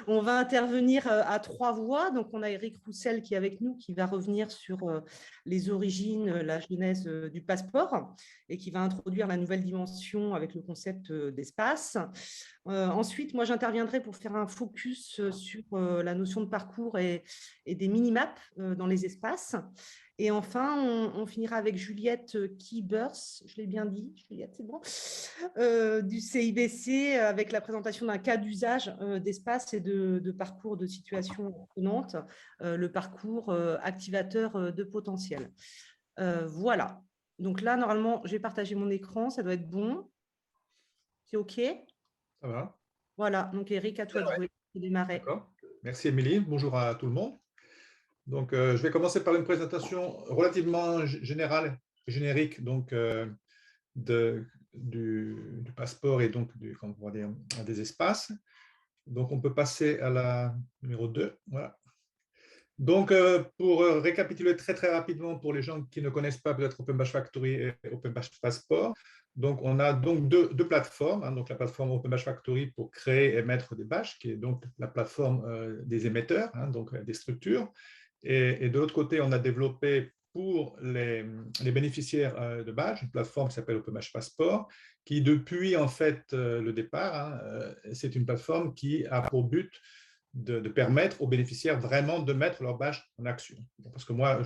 On va intervenir à trois voix. Donc, on a Eric Roussel qui est avec nous, qui va revenir sur les origines, la genèse du passeport et qui va introduire la nouvelle dimension avec le concept d'espace. Ensuite, moi, j'interviendrai pour faire un focus sur la notion de parcours et des minimaps dans les espaces. Et enfin, on finira avec Juliette Kiebers, je l'ai bien dit, Juliette, c'est bon, du CIBC avec la présentation d'un cas d'usage d'espace et de parcours de situation prenante, le parcours activateur de potentiel. Voilà. Donc là, normalement, j'ai partagé mon écran, ça doit être bon. C'est OK? Ça va? Voilà. Donc, Eric, à toi de Ouais, jouer. Démarrer. d'accord. Merci, Émilie. Bonjour à tout le monde. Donc, je vais commencer par une présentation relativement générale, générique, donc, du passeport et donc comment on va dire, des espaces. Donc, on peut passer à la numéro 2. Voilà. Donc, pour récapituler très, très rapidement pour les gens qui ne connaissent pas peut-être OpenBash Factory et OpenBash Passport, donc on a donc deux plateformes. Hein, donc, la plateforme OpenBash Factory pour créer et mettre des bâches, qui est donc la plateforme des émetteurs, hein, donc des structures. Et de l'autre côté, on a développé pour les bénéficiaires de badge, une plateforme qui s'appelle OpenBash Passport, qui depuis en fait le départ, hein, c'est une plateforme qui a pour but de permettre aux bénéficiaires vraiment de mettre leur badge en action. Parce que moi,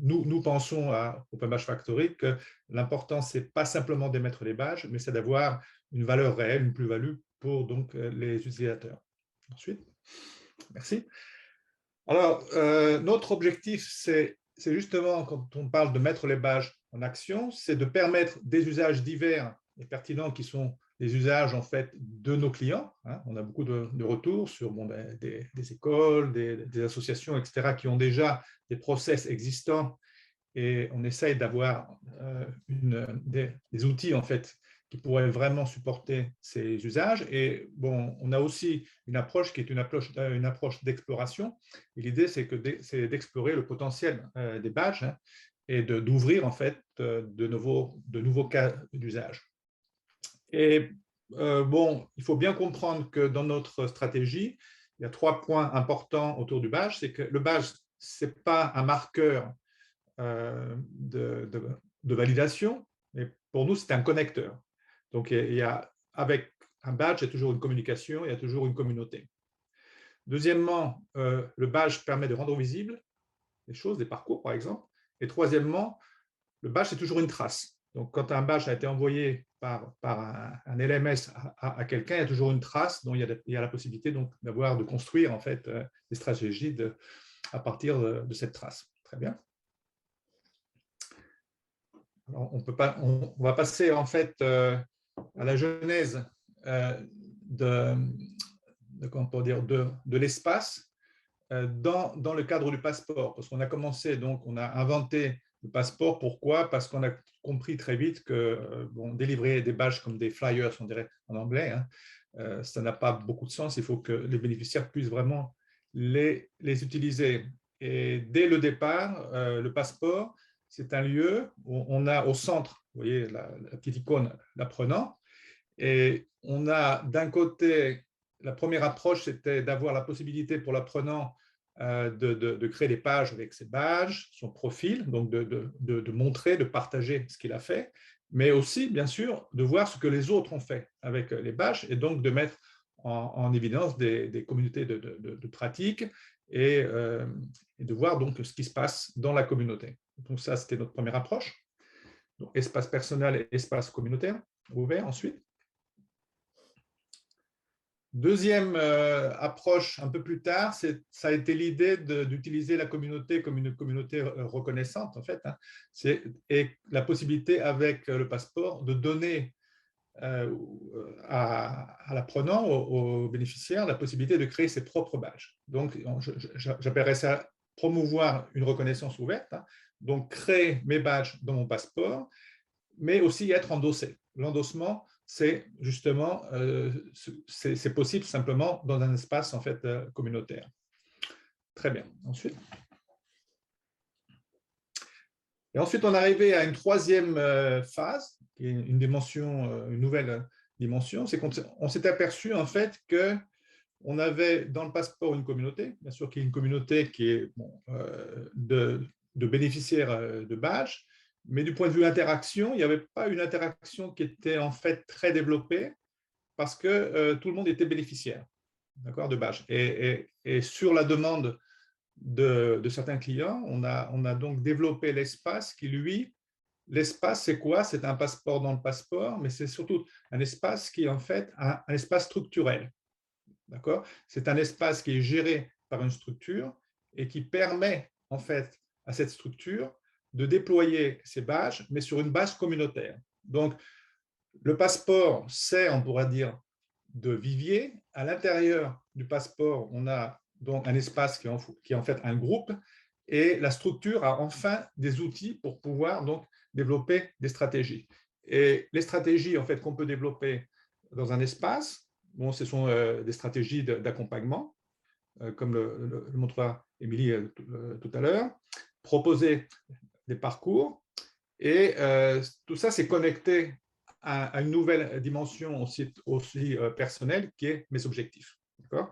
nous pensons à OpenBadge Factory que l'important, ce n'est pas simplement d'émettre les badges, mais c'est d'avoir une valeur réelle, une plus-value pour donc, les utilisateurs. Ensuite, merci. Alors, notre objectif, c'est justement, quand on parle de mettre les badges en action, c'est de permettre des usages divers et pertinents qui sont les usages en fait de nos clients. Hein. On a beaucoup de retours sur des écoles, des associations, etc., qui ont déjà des process existants et on essaye d'avoir des outils en fait qui pourraient vraiment supporter ces usages. Et bon, on a aussi une approche qui est une approche d'exploration. Et l'idée, c'est d'explorer le potentiel des badges, hein, et d'ouvrir en fait de nouveaux cas d'usage. Et bon, il faut bien comprendre que dans notre stratégie, il y a 3 points importants autour du badge. C'est que le badge, ce n'est pas un marqueur de validation, mais pour nous, c'est un connecteur. Donc, avec un badge, il y a toujours une communication, il y a toujours une communauté. Deuxièmement, le badge permet de rendre visible les choses, des parcours, par exemple. Et troisièmement, le badge, c'est toujours une trace. Donc, quand un badge a été envoyé par un LMS à quelqu'un, il y a toujours une trace dont il y a la possibilité de construire en fait des stratégies à partir de cette trace. Très bien. Alors, on va passer en fait à la genèse de l'espace dans le cadre du passeport, parce qu'on a commencé, donc on a inventé le passeport. Pourquoi? Parce qu'on a compris très vite que délivrer des badges comme des flyers, on dirait en anglais, hein, ça n'a pas beaucoup de sens. Il faut que les bénéficiaires puissent vraiment les utiliser. Et dès le départ, le passeport, c'est un lieu où on a au centre, vous voyez la petite icône, l'apprenant, et on a d'un côté, la première approche, c'était d'avoir la possibilité pour l'apprenant de créer des pages avec ses badges, son profil, donc de montrer, de partager ce qu'il a fait, mais aussi, bien sûr, de voir ce que les autres ont fait avec les badges et donc de mettre en évidence des communautés de pratique et de voir donc ce qui se passe dans la communauté. Donc ça, c'était notre première approche. Donc, espace personnel et espace communautaire ouvert ensuite. Deuxième approche un peu plus tard, ça a été l'idée d'utiliser la communauté comme une communauté reconnaissante, en fait, hein, et la possibilité avec le passeport de donner à l'apprenant, aux bénéficiaires, la possibilité de créer ses propres badges. Donc, j'appellerais ça promouvoir une reconnaissance ouverte, hein, donc créer mes badges dans mon passeport, mais aussi être endossé. L'endossement, c'est justement, c'est possible simplement dans un espace en fait communautaire. Très bien. Ensuite, on est arrivé à une troisième phase, qui est une dimension, une nouvelle dimension, c'est qu'on s'est aperçu en fait que on avait dans le passeport une communauté, bien sûr qu'il y a une communauté qui est de bénéficiaires de badges, mais du point de vue interaction, il n'y avait pas une interaction qui était en fait très développée parce que tout le monde était bénéficiaire, d'accord, de badges. Et sur la demande de certains clients, on a donc développé l'espace qui, lui, l'espace, c'est quoi? C'est un passeport dans le passeport, mais c'est surtout un espace qui est en fait un espace structurel. D'accord? C'est un espace qui est géré par une structure et qui permet en fait à cette structure de déployer ses badges, mais sur une base communautaire. Donc, le passeport, c'est, on pourra dire, de vivier. À l'intérieur du passeport, on a donc un espace qui est en fait un groupe et la structure a enfin des outils pour pouvoir donc développer des stratégies. Et les stratégies en fait qu'on peut développer dans un espace, bon, ce sont des stratégies d'accompagnement, comme le montrera Émilie tout à l'heure, proposer des parcours et tout ça c'est connecté à une nouvelle dimension aussi personnelle qui est mes objectifs.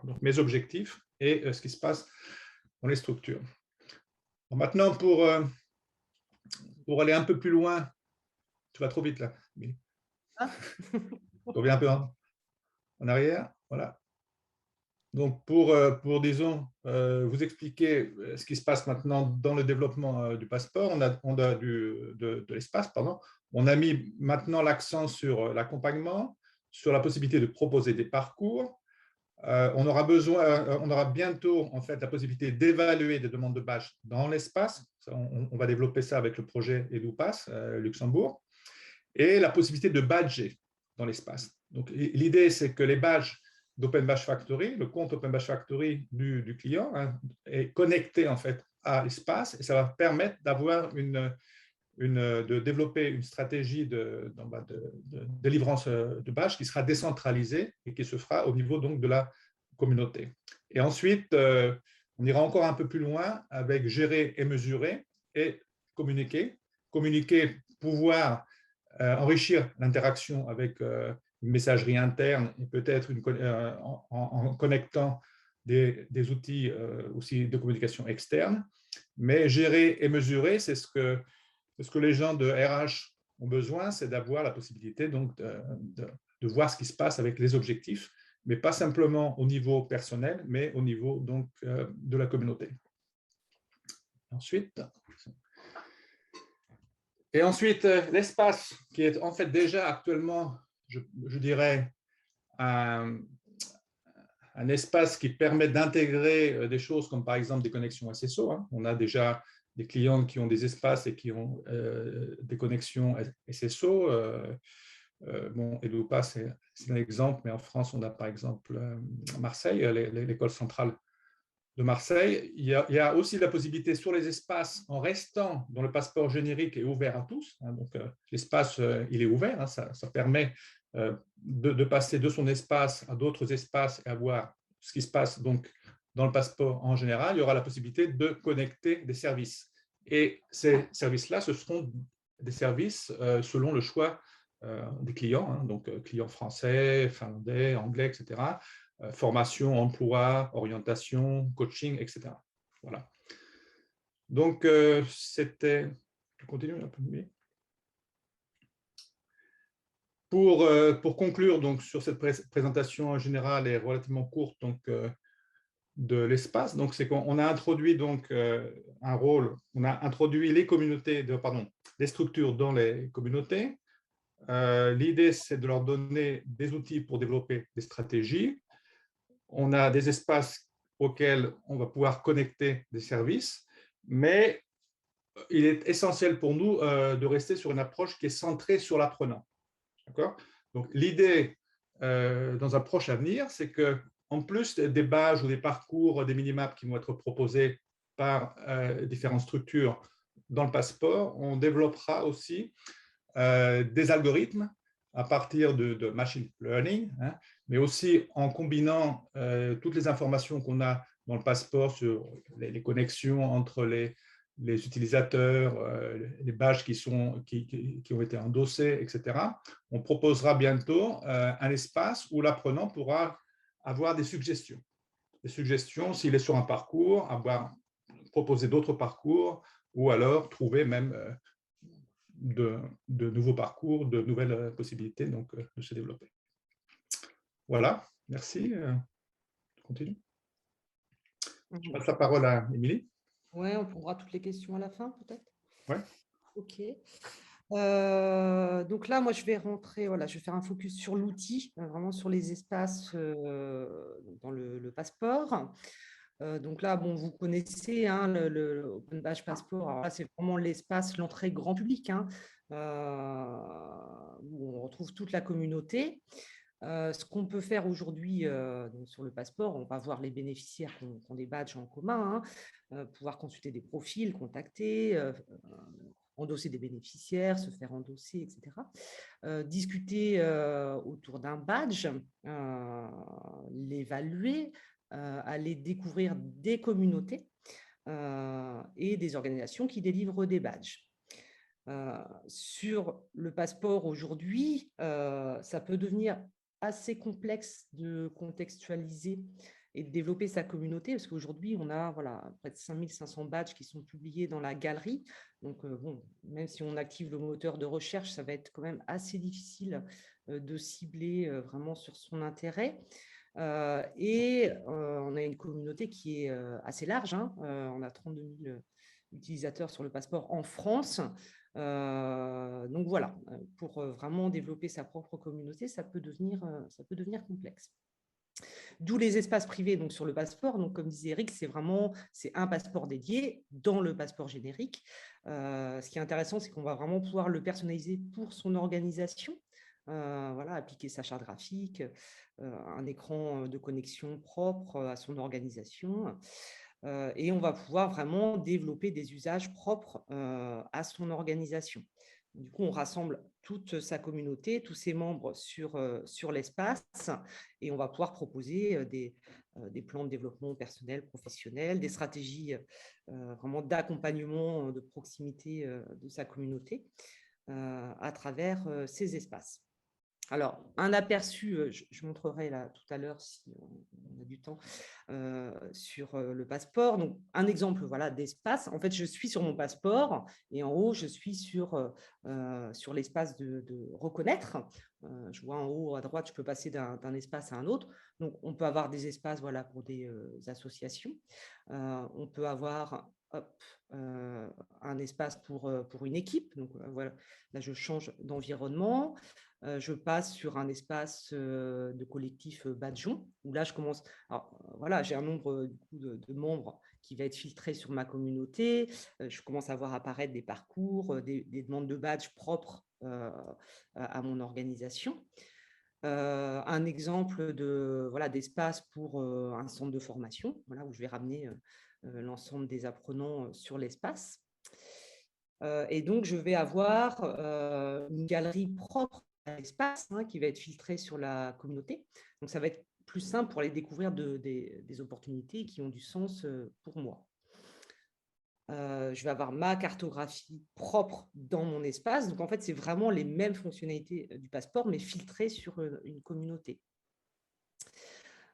Donc mes objectifs et ce qui se passe dans les structures. Bon, maintenant, pour aller un peu plus loin, tu vas trop vite là. Reviens un peu en arrière. Voilà. Donc, pour disons, vous expliquer ce qui se passe maintenant dans le développement du passeport, on a de l'espace, pardon. On a mis maintenant l'accent sur l'accompagnement, sur la possibilité de proposer des parcours. On aura bientôt en fait la possibilité d'évaluer des demandes de badge dans l'espace. On va développer ça avec le projet EduPass Luxembourg et la possibilité de badger dans l'espace. Donc l'idée c'est que les badges d'Open Badge Factory, le compte Open Badge Factory du client est connecté en fait à l'espace et ça va permettre d'avoir de développer une stratégie de délivrance de badges qui sera décentralisée et qui se fera au niveau donc de la communauté. Et ensuite, on ira encore un peu plus loin avec gérer et mesurer et communiquer. Communiquer, pouvoir enrichir l'interaction avec une messagerie interne et peut-être en connectant des outils aussi de communication externe. Mais gérer et mesurer, c'est ce que les gens de RH ont besoin, c'est d'avoir la possibilité donc de voir ce qui se passe avec les objectifs, mais pas simplement au niveau personnel, mais au niveau donc de la communauté. Ensuite, l'espace qui est en fait déjà actuellement, je dirais, un espace qui permet d'intégrer des choses comme par exemple des connexions SSO. On a déjà des clients qui ont des espaces et qui ont des connexions SSO. Bon, EduPass, c'est un exemple, mais en France, on a par exemple Marseille, l'école centrale de Marseille. Il y a aussi la possibilité sur les espaces, en restant dans le passeport générique et ouvert à tous. Donc, l'espace, il est ouvert. Ça permet de passer de son espace à d'autres espaces et à voir ce qui se passe donc dans le passeport en général. Il y aura la possibilité de connecter des services. Et ces services-là, ce seront des services selon le choix des clients, donc clients français, finlandais, anglais, etc. Formation, emploi, orientation, coaching, etc. Voilà. Donc, c'était… Je continue un peu mieux. Pour conclure donc, sur cette présentation générale et relativement courte donc, de l'espace, donc c'est qu'on a introduit donc, un rôle, on a introduit les communautés, les structures dans les communautés. L'idée, c'est de leur donner des outils pour développer des stratégies. On a des espaces auxquels on va pouvoir connecter des services, mais il est essentiel pour nous de rester sur une approche qui est centrée sur l'apprenant. Donc, l'idée dans un proche avenir, c'est qu'en plus des badges ou des parcours, des minimaps qui vont être proposés par différentes structures dans le passeport, on développera aussi des algorithmes à partir de machine learning, mais aussi en combinant toutes les informations qu'on a dans le passeport sur les connexions entre les utilisateurs, les badges qui ont été endossés, etc. On proposera bientôt un espace où l'apprenant pourra avoir des suggestions. Des suggestions, s'il est sur un parcours, proposer d'autres parcours, ou alors trouver même de nouveaux parcours, de nouvelles possibilités donc, de se développer. Voilà, merci. Continue. Je passe la parole à Émilie. Oui, on prendra toutes les questions à la fin, peut-être. Ouais. OK. Donc là, moi, je vais rentrer, voilà, je vais faire un focus sur l'outil, vraiment sur les espaces dans le passeport. Donc là, bon, vous connaissez hein, le Open Badge Passport. Alors là, c'est vraiment l'espace, l'entrée grand public, hein, où on retrouve toute la communauté. Ce qu'on peut faire aujourd'hui sur le passeport, on va voir les bénéficiaires qui ont des badges en commun, hein, pouvoir consulter des profils, contacter, endosser des bénéficiaires, se faire endosser, etc. Discuter autour d'un badge, l'évaluer, aller découvrir des communautés et des organisations qui délivrent des badges. Sur le passeport aujourd'hui, ça peut devenir assez complexe de contextualiser et de développer sa communauté, parce qu'aujourd'hui, on a voilà, près de 5500 badges qui sont publiés dans la galerie. Donc, bon, même si on active le moteur de recherche, ça va être quand même assez difficile de cibler vraiment sur son intérêt. Et on a une communauté qui est assez large, hein. On a 32 000 utilisateurs sur le passeport en France. Donc voilà, pour vraiment développer sa propre communauté, ça peut devenir complexe. D'où les espaces privés donc, sur le passeport. Donc, comme disait Eric, c'est un passeport dédié dans le passeport générique. Ce qui est intéressant, c'est qu'on va vraiment pouvoir le personnaliser pour son organisation. Voilà, appliquer sa charte graphique, un écran de connexion propre à son organisation. Et on va pouvoir vraiment développer des usages propres à son organisation. Du coup, on rassemble toute sa communauté, tous ses membres sur l'espace et on va pouvoir proposer des plans de développement personnel, professionnel, des stratégies vraiment d'accompagnement de proximité de sa communauté à travers ces espaces. Alors, un aperçu, je montrerai là tout à l'heure si on a du temps, sur le passeport. Donc, un exemple voilà, d'espace. En fait, je suis sur mon passeport et en haut, je suis sur l'espace de reconnaître. Je vois en haut à droite, je peux passer d'un espace à un autre. Donc, on peut avoir des espaces voilà, pour des associations. On peut avoir un espace pour une équipe. Donc, voilà, là, je change d'environnement. Je passe sur un espace de collectif Badjon, où là, je commence. Alors, voilà, j'ai un nombre de membres qui va être filtré sur ma communauté. Je commence à voir apparaître des parcours, des demandes de badge propres à mon organisation. Un exemple d'espace pour un centre de formation, voilà, où je vais ramener l'ensemble des apprenants sur l'espace. Et donc, je vais avoir une galerie propre à l'espace hein, qui va être filtrée sur la communauté. Donc, ça va être plus simple pour aller découvrir des opportunités qui ont du sens pour moi. Je vais avoir ma cartographie propre dans mon espace. Donc, en fait, c'est vraiment les mêmes fonctionnalités du passeport, mais filtrées sur une communauté.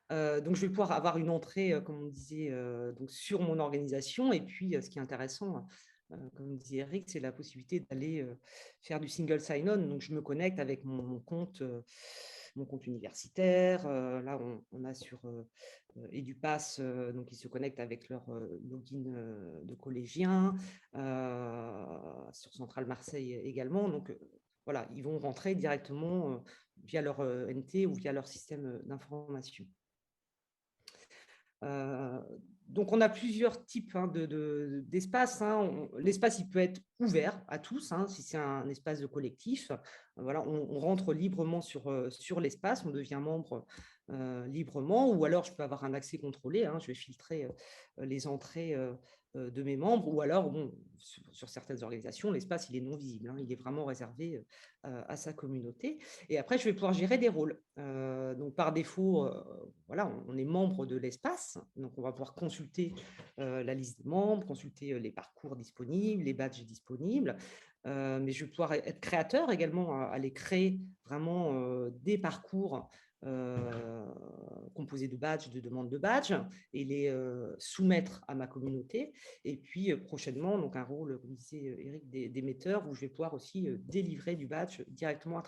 Donc, je vais pouvoir avoir une entrée, comme on disait, donc sur mon organisation. Et puis, ce qui est intéressant, comme disait Eric, c'est la possibilité d'aller faire du single sign-on. Donc, je me connecte avec mon compte universitaire. Là, on a sur EduPass, donc ils se connectent avec leur login de collégien, sur Centrale Marseille également. Donc, voilà, ils vont rentrer directement via leur NT ou via leur système d'information. Donc, on a plusieurs types hein, d'espaces. Hein. L'espace, il peut être ouvert à tous, hein, si c'est un espace de collectif. Voilà, on rentre librement sur l'espace, on devient membre librement, ou alors je peux avoir un accès contrôlé. Hein, je vais filtrer les entrées de mes membres, ou alors, bon, sur certaines organisations, l'espace, il est non visible. Hein, il est vraiment réservé à sa communauté. Et après, je vais pouvoir gérer des rôles. Donc, par défaut, voilà, on est membre de l'espace. Donc, on va pouvoir consulter la liste des membres, consulter les parcours disponibles, les badges disponibles. mais je vais pouvoir être créateur également, aller créer vraiment des parcours composés de badges, de demandes de badges, et les soumettre à ma communauté. Et puis prochainement, donc un rôle, comme disait Eric, d'émetteur, où je vais pouvoir aussi délivrer du badge directement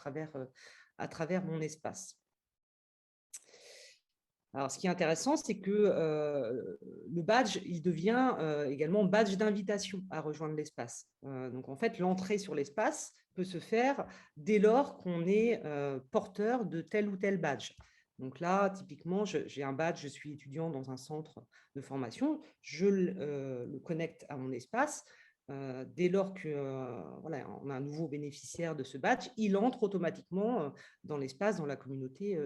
à travers mon espace. Alors, ce qui est intéressant, c'est que le badge, il devient également badge d'invitation à rejoindre l'espace. Donc, en fait, l'entrée sur l'espace peut se faire dès lors qu'on est porteur de tel ou tel badge. Donc là, typiquement, j'ai un badge, je suis étudiant dans un centre de formation, je le connecte à mon espace. Dès lors voilà, on a un nouveau bénéficiaire de ce badge, il entre automatiquement dans l'espace, dans la communauté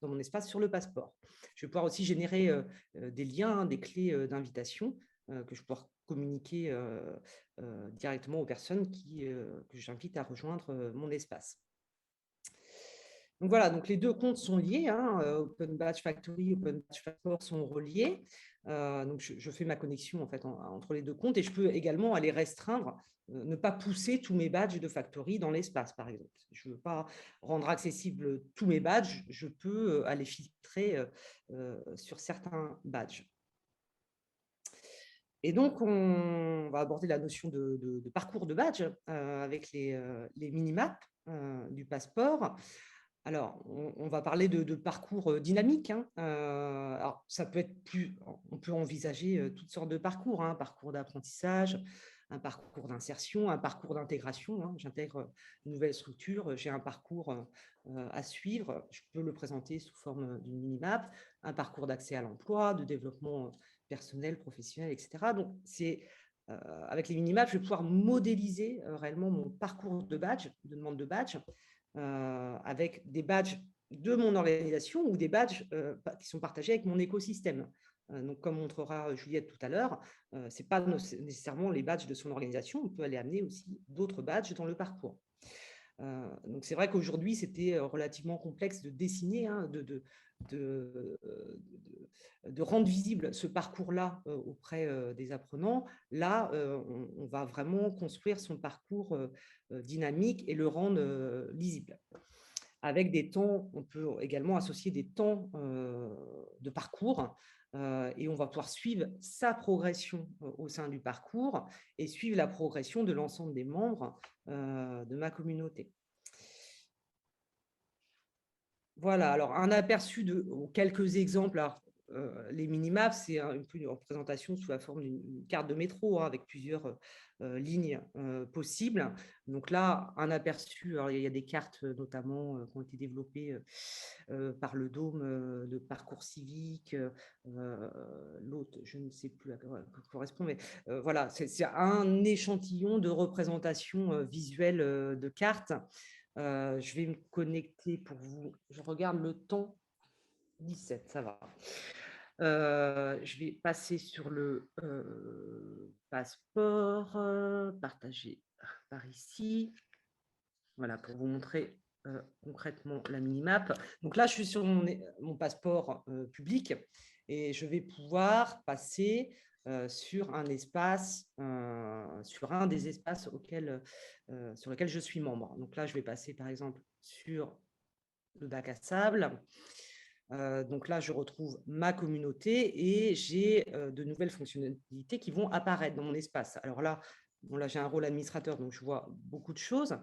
dans mon espace sur le passeport. Je vais pouvoir aussi générer des liens, des clés d'invitation que je vais pouvoir communiquer directement aux personnes que j'invite à rejoindre mon espace. Donc voilà, donc les deux comptes sont liés, hein, Open Badge Factory, Open Badge Passport sont reliés. Donc je fais ma connexion en fait entre les deux comptes et je peux également aller restreindre, ne pas pousser tous mes badges de Factory dans l'espace, par exemple. Je ne veux pas rendre accessible tous mes badges, je peux aller filtrer sur certains badges. Et donc, on va aborder la notion de parcours de badge avec les minimaps du passeport. Alors, on va parler de parcours dynamique, hein. Alors, ça peut être on peut envisager toutes sortes de parcours, hein, un parcours d'apprentissage, un parcours d'insertion, un parcours d'intégration, hein. J'intègre une nouvelle structure, j'ai un parcours à suivre, je peux le présenter sous forme d'une minimap, un parcours d'accès à l'emploi, de développement personnel, professionnel, etc. Donc, avec les minimaps, je vais pouvoir modéliser réellement mon parcours de badge, de demande de badge, avec des badges de mon organisation ou des badges qui sont partagés avec mon écosystème. Donc, comme montrera Juliette tout à l'heure, ce n'est pas nécessairement les badges de son organisation, on peut aller amener aussi d'autres badges dans le parcours. Donc, c'est vrai qu'aujourd'hui, c'était relativement complexe de dessiner, hein, de rendre visible ce parcours-là auprès des apprenants. Là, on va vraiment construire son parcours dynamique et le rendre lisible. Avec des temps, on peut également associer des temps de parcours et on va pouvoir suivre sa progression au sein du parcours et suivre la progression de l'ensemble des membres de ma communauté. Voilà, alors un aperçu de quelques exemples. Alors, les minimaps, c'est un peu une représentation sous la forme d'une carte de métro, hein, avec plusieurs lignes possibles. Donc là, un aperçu, alors il y a des cartes notamment qui ont été développées par le Dôme de parcours civique. L'autre, je ne sais plus à quoi correspond, mais voilà, c'est un échantillon de représentation visuelle de cartes. Je vais me connecter pour vous. Je regarde le temps. 17, ça va. Je vais passer sur le passeport, partager par ici. Voilà, pour vous montrer concrètement la minimap. Donc là, je suis sur mon passeport public et je vais pouvoir passer sur un espace, sur un des espaces sur lesquels je suis membre. Donc là, je vais passer par exemple sur le bac à sable. Donc là, je retrouve ma communauté et j'ai de nouvelles fonctionnalités qui vont apparaître dans mon espace. Alors là, bon, là, j'ai un rôle administrateur, donc je vois beaucoup de choses.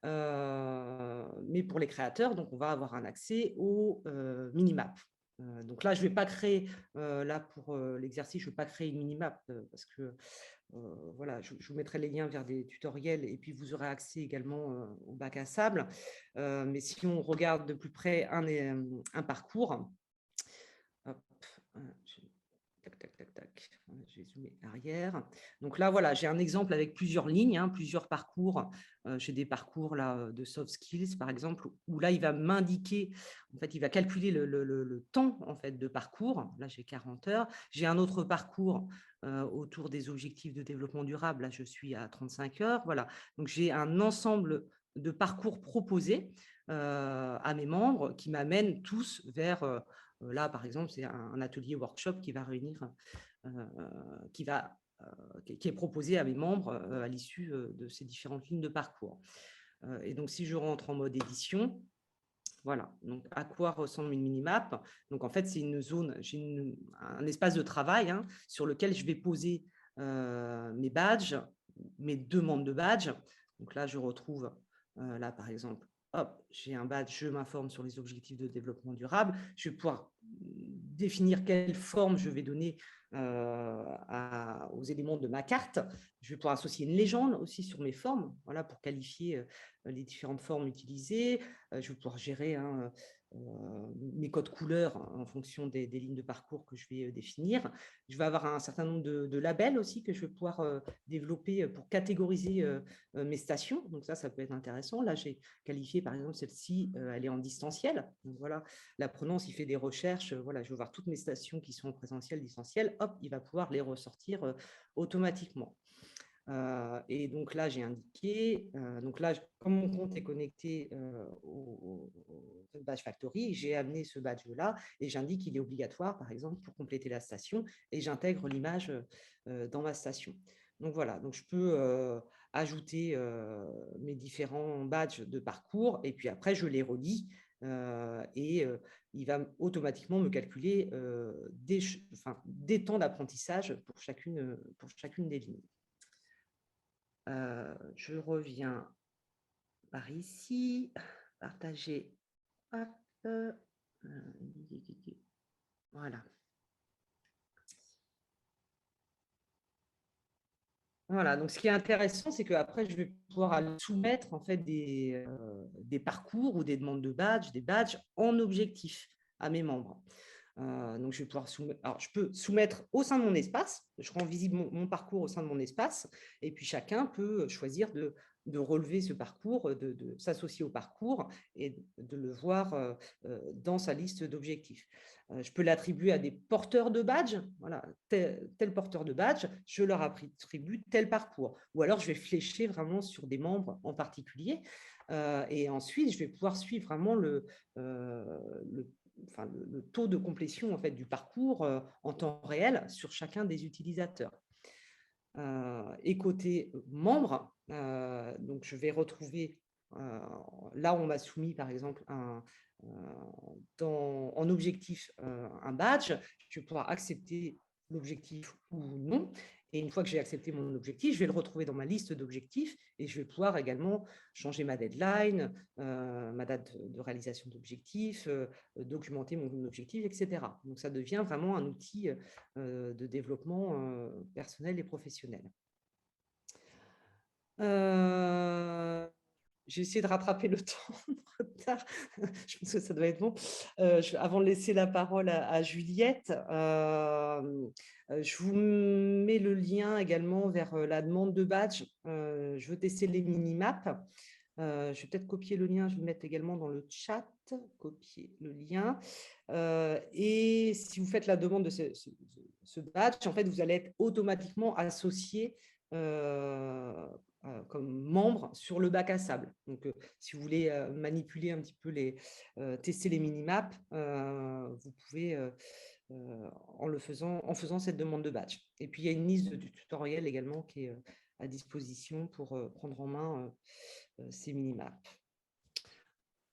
Mais pour les créateurs, donc on va avoir un accès au minimap. Donc là, je ne vais pas créer, là pour l'exercice, je ne vais pas créer une minimap parce que voilà, je vous mettrai les liens vers des tutoriels et puis vous aurez accès également au bac à sable. Mais si on regarde de plus près un parcours, hop, tac, tac, tac, tac. Je vais zoomer arrière. Donc là, voilà, j'ai un exemple avec plusieurs lignes, hein, plusieurs parcours. J'ai des parcours là, de soft skills, par exemple, où là, il va m'indiquer, en fait, il va calculer le temps en fait, de parcours. Là, j'ai 40 heures. J'ai un autre parcours autour des objectifs de développement durable. Là, je suis à 35 heures. Voilà. Donc, j'ai un ensemble de parcours proposés à mes membres qui m'amènent tous vers... là, par exemple, c'est un atelier workshop qui va réunir, qui va qui est proposé à mes membres à l'issue de ces différentes lignes de parcours. Et donc, si je rentre en mode édition, voilà, donc à quoi ressemble une minimap? Donc en fait, c'est une zone, j'ai un espace de travail sur lequel je vais poser mes badges, mes demandes de badges. Donc là, je retrouve, là par exemple, hop, j'ai un badge, je m'informe sur les objectifs de développement durable. Je vais pouvoir définir quelle forme je vais donner aux éléments de ma carte. Je vais pouvoir associer une légende aussi sur mes formes, voilà, pour qualifier les différentes formes utilisées. Je vais pouvoir gérer mes codes couleurs en fonction des lignes de parcours que je vais définir. Je vais avoir un certain nombre de labels aussi que je vais pouvoir développer pour catégoriser mes stations. Donc ça peut être intéressant. Là, j'ai qualifié, par exemple, celle-ci, elle est en distanciel. Donc voilà, l'apprenant, s'il fait des recherches, voilà, je vais voir toutes mes stations qui sont en présentiel, distanciel, hop, il va pouvoir les ressortir automatiquement. Et donc là, j'ai indiqué, donc là, comme mon compte est connecté au Badge Factory, j'ai amené ce badge-là et j'indique qu'il est obligatoire, par exemple, pour compléter la station, et j'intègre l'image dans ma station. Donc voilà, donc je peux ajouter mes différents badges de parcours et puis après, je les relis et il va automatiquement me calculer des temps d'apprentissage pour chacune des lignes. Je reviens par ici, partager. Hop, voilà. Voilà, donc ce qui est intéressant, c'est qu'après, je vais pouvoir aller soumettre en fait des parcours ou des demandes de badges, des badges en objectif à mes membres. Donc, je vais pouvoir soumettre. Alors, je peux soumettre au sein de mon espace. Je rends visible mon parcours au sein de mon espace. Et puis, chacun peut choisir de relever ce parcours, de s'associer au parcours et de le voir dans sa liste d'objectifs. Je peux l'attribuer à des porteurs de badge. Voilà, tel porteur de badge, je leur attribue tel parcours. Ou alors, je vais flécher vraiment sur des membres en particulier. Et ensuite, je vais pouvoir suivre vraiment le taux de complétion en fait, du parcours en temps réel sur chacun des utilisateurs. Et côté membre, donc je vais retrouver, là on m'a soumis par exemple en objectif un badge, je vais pouvoir accepter l'objectif ou non. Et une fois que j'ai accepté mon objectif, je vais le retrouver dans ma liste d'objectifs et je vais pouvoir également changer ma deadline, ma date de réalisation d'objectifs, documenter mon objectif, etc. Donc, ça devient vraiment un outil de développement personnel et professionnel. J'ai essayé de rattraper le temps de retard. Je pense que ça doit être bon. Avant de laisser la parole à Juliette, je vous mets le lien également vers la demande de badge. Je veux tester les mini-maps. Je vais peut-être copier le lien, je vais le mettre également dans le chat, copier le lien. Et si vous faites la demande de ce badge, en fait, vous allez être automatiquement associé comme membre sur le bac à sable. Donc, si vous voulez manipuler un petit peu tester les minimaps, vous pouvez en faisant cette demande de badge. Et puis, il y a une liste du tutoriel également qui est à disposition pour prendre en main ces minimaps.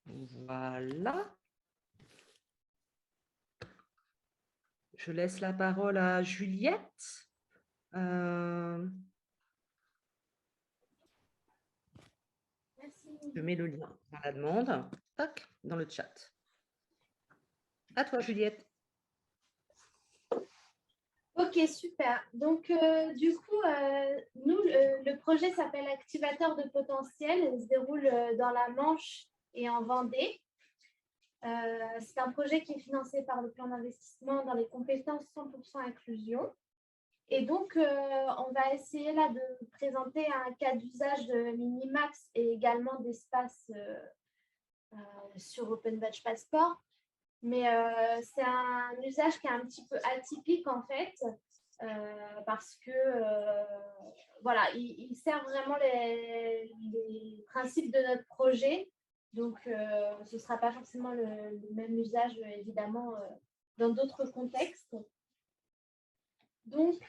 Voilà. Je laisse la parole à Juliette. Je mets le lien dans la demande, tac, dans le chat. À toi, Juliette. Ok, super. Donc, du coup, nous, le projet s'appelle Activateur de potentiel. Il se déroule dans la Manche et en Vendée. C'est un projet qui est financé par le plan d'investissement dans les compétences 100% inclusion. Et donc, on va essayer là de présenter un cas d'usage de Minimaps et également d'espace sur Open Badge Passport. Mais c'est un usage qui est un petit peu atypique en fait, parce que voilà, il sert vraiment les principes de notre projet. Donc, ce ne sera pas forcément le même usage, évidemment, dans d'autres contextes. Donc,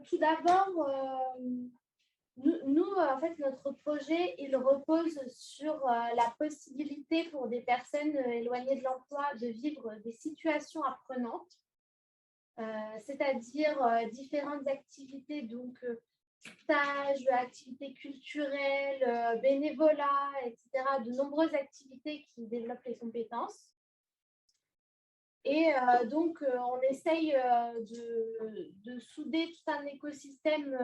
tout d'abord, nous, en fait, notre projet, il repose sur la possibilité pour des personnes éloignées de l'emploi de vivre des situations apprenantes, c'est-à-dire différentes activités, donc stages, activités culturelles, bénévolat, etc., de nombreuses activités qui développent les compétences. Et donc, on essaye de souder tout un écosystème,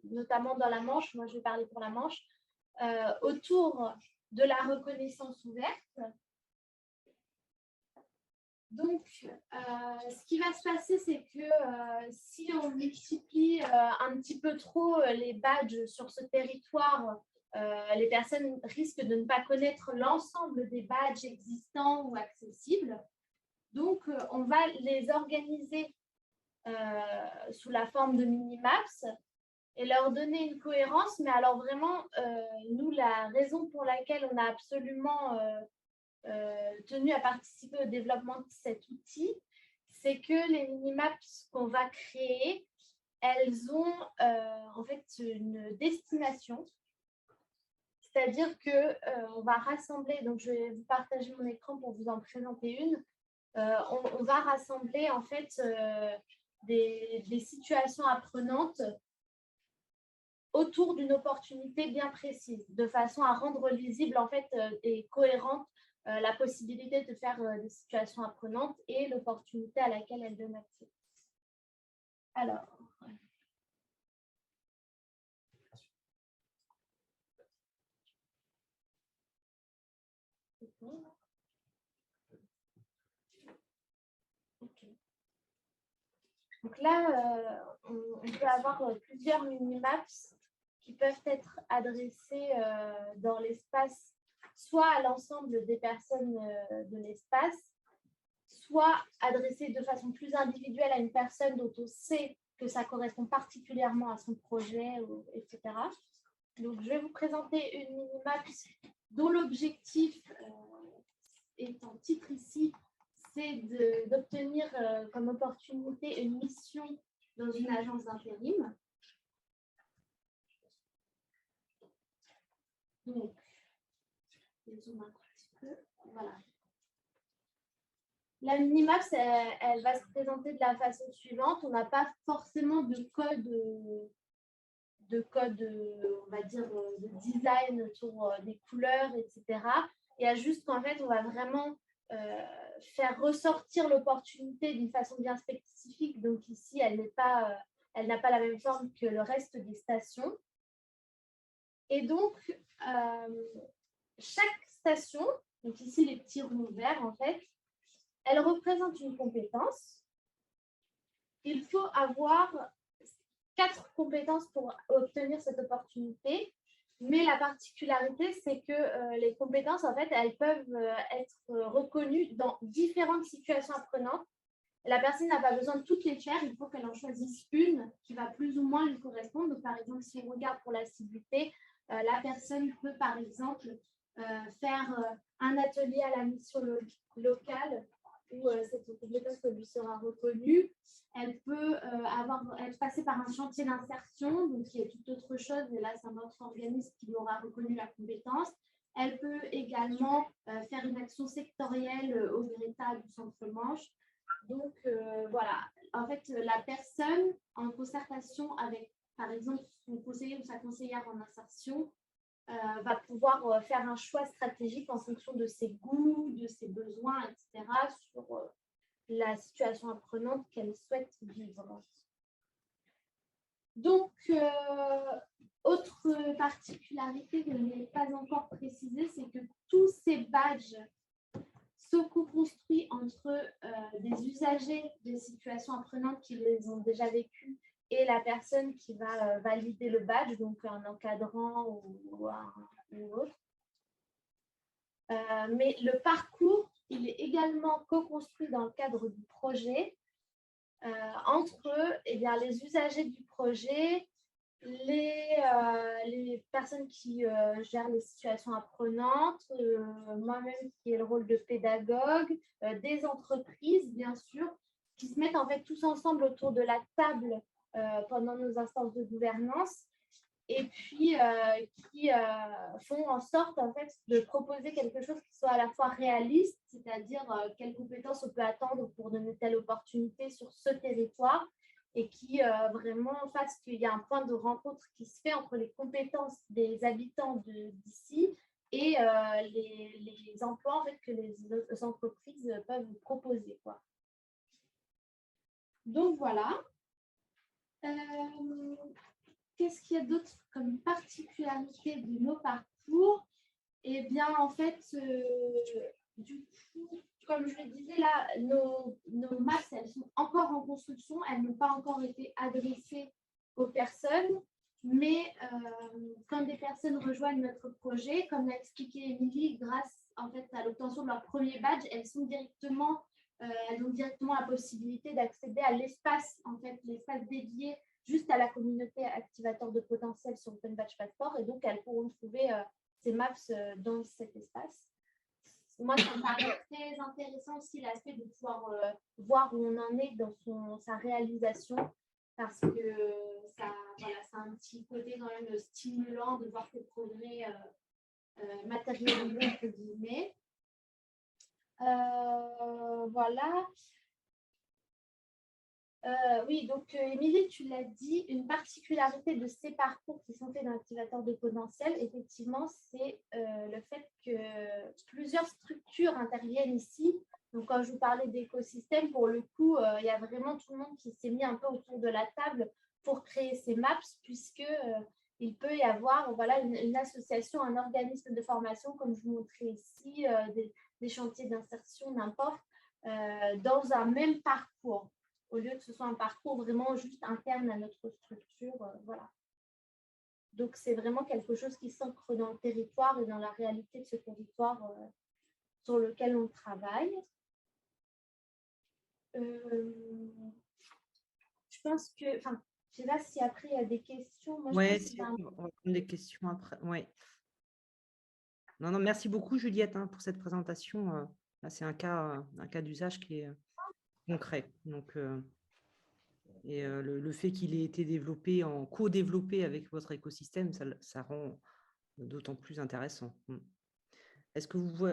notamment dans la Manche, moi je vais parler pour la Manche, autour de la reconnaissance ouverte. Donc, ce qui va se passer, c'est que si on multiplie un petit peu trop les badges sur ce territoire, les personnes risquent de ne pas connaître l'ensemble des badges existants ou accessibles. Donc, on va les organiser sous la forme de mini-maps et leur donner une cohérence. Mais alors vraiment, nous, la raison pour laquelle on a absolument tenu à participer au développement de cet outil, c'est que les mini-maps qu'on va créer, elles ont en fait une destination. C'est-à-dire qu'on va rassembler, donc je vais vous partager mon écran pour vous en présenter une. On va rassembler en fait des situations apprenantes autour d'une opportunité bien précise, de façon à rendre lisible en fait et cohérente la possibilité de faire des situations apprenantes et l'opportunité à laquelle elles donnent accès. Alors, donc là, on peut avoir plusieurs mini-maps qui peuvent être adressés dans l'espace, soit à l'ensemble des personnes de l'espace, soit adressés de façon plus individuelle à une personne dont on sait que ça correspond particulièrement à son projet, etc. Donc, je vais vous présenter une mini-map dont l'objectif est en titre ici, c'est d'obtenir comme opportunité une mission dans une agence d'intérim. Donc, je zoome un petit peu. Voilà. La minimap, elle va se présenter de la façon suivante. On n'a pas forcément de code, on va dire, de design autour des couleurs, etc. Il y a juste qu'en fait, on va vraiment faire ressortir l'opportunité d'une façon bien spécifique. Donc ici, elle n'a pas la même forme que le reste des stations. Et donc, chaque station, donc ici les petits ronds verts en fait, elle représente une compétence. Il faut avoir 4 compétences pour obtenir cette opportunité. Mais la particularité, c'est que les compétences, en fait, elles peuvent être reconnues dans différentes situations apprenantes. La personne n'a pas besoin de toutes les faire, il faut qu'elle en choisisse une qui va plus ou moins lui correspondre. Donc, par exemple, si on regarde pour l'assiduité, la personne peut, par exemple, faire un atelier à la mission locale où cette compétence lui sera reconnue. Elle peut être passée par un chantier d'insertion, donc qui est toute autre chose, mais là, c'est un autre organisme qui aura reconnu la compétence. Elle peut également faire une action sectorielle au Greta du Centre-Manche. Donc, voilà, en fait, la personne, en concertation avec, par exemple, son conseiller ou sa conseillère en insertion, va pouvoir faire un choix stratégique en fonction de ses goûts, de ses besoins, etc., sur la situation apprenante qu'elle souhaite vivre. Donc, autre particularité que je n'ai pas encore précisée, c'est que tous ces badges sont co-construits entre des usagers de situations apprenantes qui les ont déjà vécues et la personne qui va valider le badge, donc un encadrant ou autre. Mais le parcours, il est également co-construit dans le cadre du projet entre les usagers du projet, les personnes qui gèrent les situations apprenantes, moi-même qui ai le rôle de pédagogue, des entreprises, bien sûr, qui se mettent en fait tous ensemble autour de la table pendant nos instances de gouvernance et puis qui font en sorte en fait de proposer quelque chose qui soit à la fois réaliste, c'est-à-dire quelles compétences on peut attendre pour donner telle opportunité sur ce territoire et qui vraiment fasse qu'il y a un point de rencontre qui se fait entre les compétences des habitants d'ici et les emplois en fait, que les entreprises peuvent proposer, quoi. Donc voilà. Qu'est-ce qu'il y a d'autre comme particularité de nos parcours? Eh bien, en fait, du coup, comme je le disais, là, nos maps, elles sont encore en construction. Elles n'ont pas encore été adressées aux personnes. Mais quand des personnes rejoignent notre projet, comme l'a expliqué Émilie, grâce en fait, à l'obtention de leur premier badge, elles ont directement la possibilité d'accéder à l'espace, en fait, l'espace dédié juste à la communauté activateur de potentiel sur Open Badge Passport. Et donc, elles pourront trouver ces maps dans cet espace. Moi, ça me paraît très intéressant aussi l'aspect de pouvoir voir où on en est dans sa réalisation, parce que ça a un petit côté quand même stimulant de voir ces progrès matérialisés, entre guillemets. Voilà. Oui, donc Émilie, tu l'as dit, une particularité de ces parcours qui sont faits dans l'activateur de potentiel, effectivement, c'est le fait que plusieurs structures interviennent ici. Donc, quand je vous parlais d'écosystème, pour le coup, il y a vraiment tout le monde qui s'est mis un peu autour de la table pour créer ces maps, puisque il peut y avoir voilà, une association, un organisme de formation, comme je vous montrais ici, des chantiers d'insertion, n'importe, dans un même parcours, au lieu que ce soit un parcours vraiment juste interne à notre structure. Voilà. Donc, c'est vraiment quelque chose qui s'ancre dans le territoire et dans la réalité de ce territoire sur lequel on travaille. Je pense que, enfin, je ne sais pas si après il y a des questions. Oui, si, on va prendre des questions après. Ouais. Non, non, merci beaucoup Juliette pour cette présentation. C'est un cas d'usage qui est concret. Donc, et le fait qu'il ait été développé en co-développé avec votre écosystème, ça rend d'autant plus intéressant. Est-ce que vous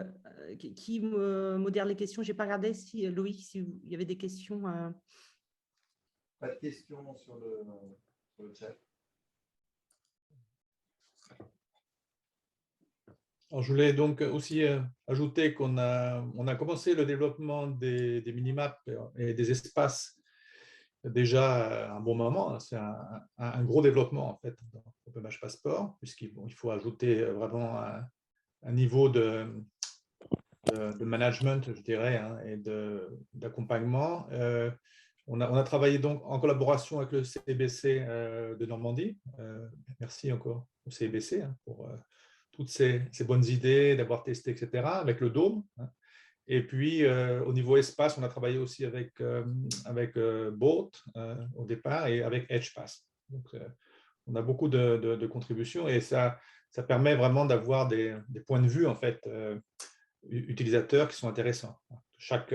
qui modère les questions? J'ai pas regardé si Loïc, s'il y avait des questions. Pas de questions sur le chat. Alors, je voulais donc aussi ajouter qu'on a commencé le développement des minimaps et des espaces déjà un bon moment. C'est un gros développement en fait dans Open Badge Passport, puisqu'il faut ajouter vraiment un niveau de management, je dirais, et d'accompagnement. On a travaillé donc en collaboration avec le CBC de Normandie. Merci encore au CBC pour toutes ces bonnes idées, d'avoir testé, etc., avec le Dôme. Et puis, au niveau espace, on a travaillé aussi avec Boat au départ et avec EdgePass. Donc, on a beaucoup de contributions et ça permet vraiment d'avoir des points de vue, en fait, utilisateurs qui sont intéressants. Chaque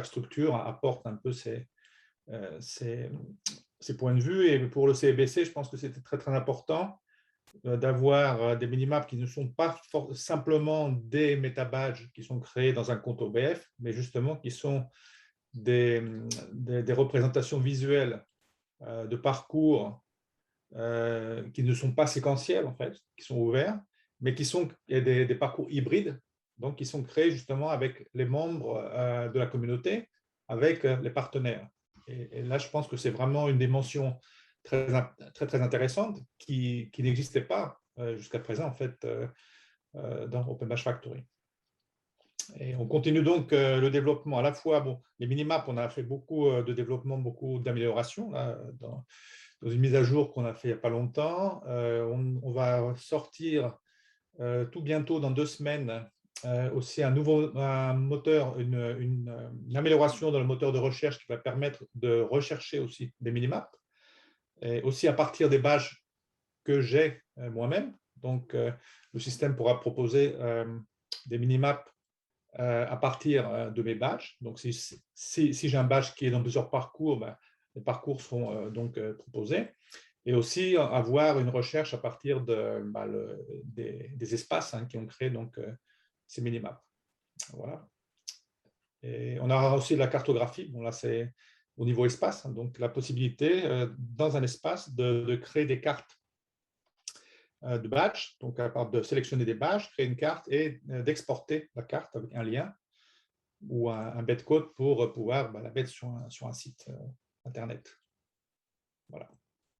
structure apporte un peu ses points de vue. Et pour le CBC, je pense que c'était très, très important d'avoir des minimaps qui ne sont pas simplement des métabadges qui sont créés dans un compte OBF, mais justement qui sont des représentations visuelles de parcours qui ne sont pas séquentiels, en fait, qui sont ouverts, mais qui sont des parcours hybrides, donc qui sont créés justement avec les membres de la communauté, avec les partenaires. Et là, je pense que c'est vraiment une dimension très, très, très intéressante qui n'existait pas jusqu'à présent, en fait, dans Open Badge Factory. Et on continue donc le développement à la fois, bon, les minimaps, on a fait beaucoup de développement, beaucoup d'améliorations dans une mise à jour qu'on a fait il n'y a pas longtemps. On va sortir tout bientôt, dans 2 semaines, aussi un moteur, une amélioration dans le moteur de recherche qui va permettre de rechercher aussi des minimaps, et aussi à partir des badges que j'ai moi-même. Donc, le système pourra proposer des minimaps à partir de mes badges. Donc, si j'ai un badge qui est dans plusieurs parcours, ben, les parcours sont donc proposés. Et aussi avoir une recherche à partir des espaces qui ont créé donc, ces minimaps. Voilà. Et on aura aussi la cartographie. Bon, là, c'est au niveau espace, donc la possibilité dans un espace de créer des cartes de badges, donc à part de sélectionner des badges, créer une carte et d'exporter la carte avec un lien ou un bytecode pour pouvoir la mettre sur un site Internet. Voilà.